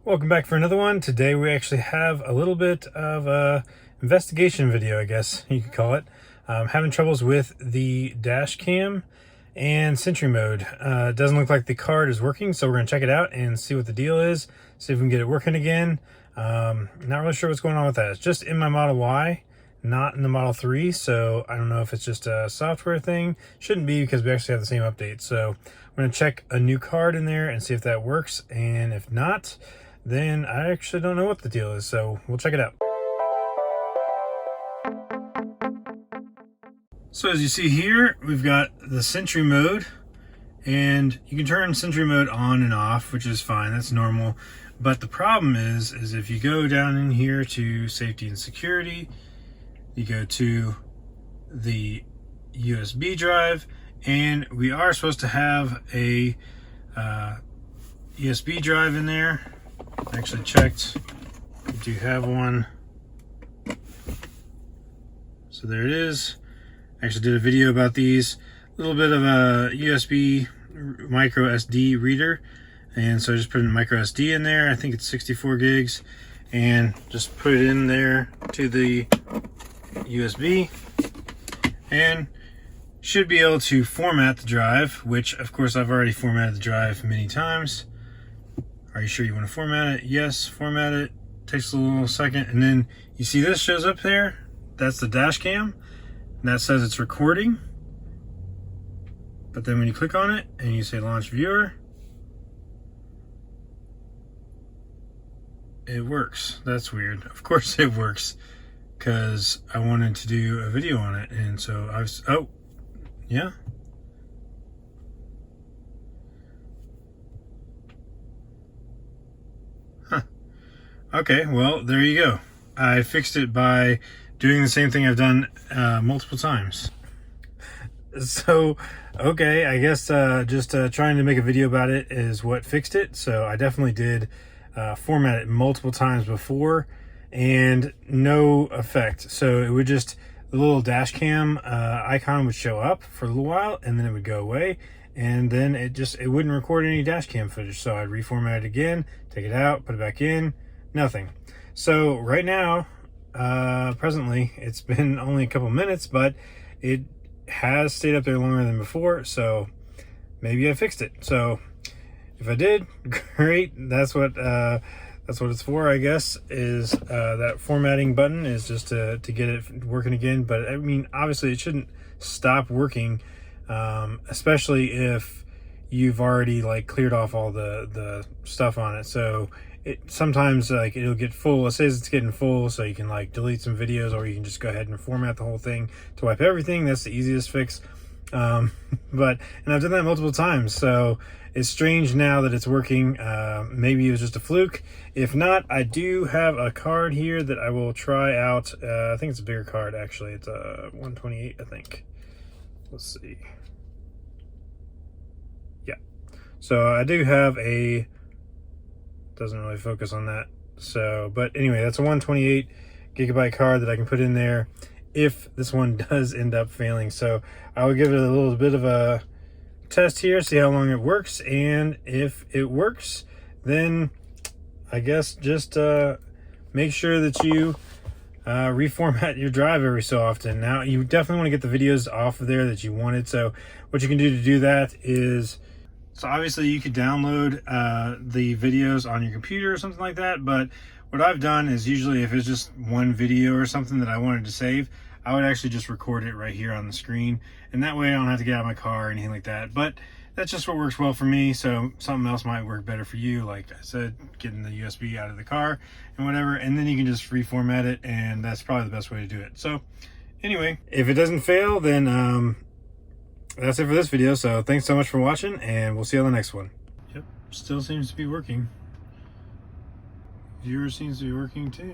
Welcome back for another one. Today we actually have a little bit of a investigation video, I guess you could call it. Having troubles with the dash cam and Sentry mode. It doesn't look like the card is working, so we're going to check it out and see what the deal is, see if we can get it working again. Not really sure what's going on with that. It's just in my Model Y, not in the Model 3, so I don't know if it's just a software thing. Shouldn't be, because we actually have the same update. So I'm going to check a new card in there and see if that works, and if not, then I actually don't know what the deal is, so we'll check it out. So as you see here, we've got the Sentry mode, and you can turn Sentry mode on and off, which is fine, that's normal. But the problem is if you go down in here to safety and security, you go to the USB drive, and we are supposed to have a USB drive in there. I actually checked, we do have one. So there it is. I actually did a video about these. A little bit of a USB micro SD reader. And so I just put in micro SD in there. I think it's 64 gigs. And just put it in there to the USB. And should be able to format the drive, which of course I've already formatted the drive many times. Are you sure you want to format it? Yes, format it. Takes a little second, and then you see this shows up there. That's the dash cam, and that says it's recording. But then when you click on it and you say launch viewer, it works. That's weird. Of course it works, because I wanted to do a video on it, and so I was, oh, yeah. Okay, well, there you go. I fixed it by doing the same thing I've done multiple times. So, okay, I guess just trying to make a video about it is what fixed it. So I definitely did format it multiple times before, and no effect. So it would just, the little dash cam icon would show up for a little while, and then it would go away. And then it wouldn't record any dash cam footage. So I'd reformat it again, take it out, put it back in. Nothing. So right now, presently, it's been only a couple minutes, but it has stayed up there longer than before, so maybe I fixed it. So if I did, great. That's what it's for, I guess, is that formatting button is just to get it working again. But I mean, obviously it shouldn't stop working, especially if you've already like cleared off all the stuff on it. So it sometimes, like, it'll get full. It says it's getting full, so you can like delete some videos, or you can just go ahead and format the whole thing to wipe everything. That's the easiest fix. And I've done that multiple times, so it's strange now that it's working. Maybe it was just a fluke. If not, I do have a card here that I will try out. I think it's a bigger card, actually. It's a 128, I think. Let's see. Yeah. So I do have a, doesn't really focus on that. So, but anyway, that's a 128 gigabyte card that I can put in there if this one does end up failing. So I will give it a little bit of a test here, see how long it works, and if it works, then I guess just make sure that you reformat your drive every so often. Now, you definitely want to get the videos off of there that you wanted. So what you can do to do that is, so obviously you could download the videos on your computer or something like that, but what I've done is, usually if it's just one video or something that I wanted to save, I would actually just record it right here on the screen, and that way I don't have to get out of my car or anything like that. But that's just what works well for me, so something else might work better for you. Like I said, getting the USB out of the car and whatever, and then you can just reformat it, and that's probably the best way to do it. So anyway, if it doesn't fail, then that's it for this video. So thanks so much for watching, and we'll see you on the next one. Yep, still seems to be working. Viewer seems to be working too.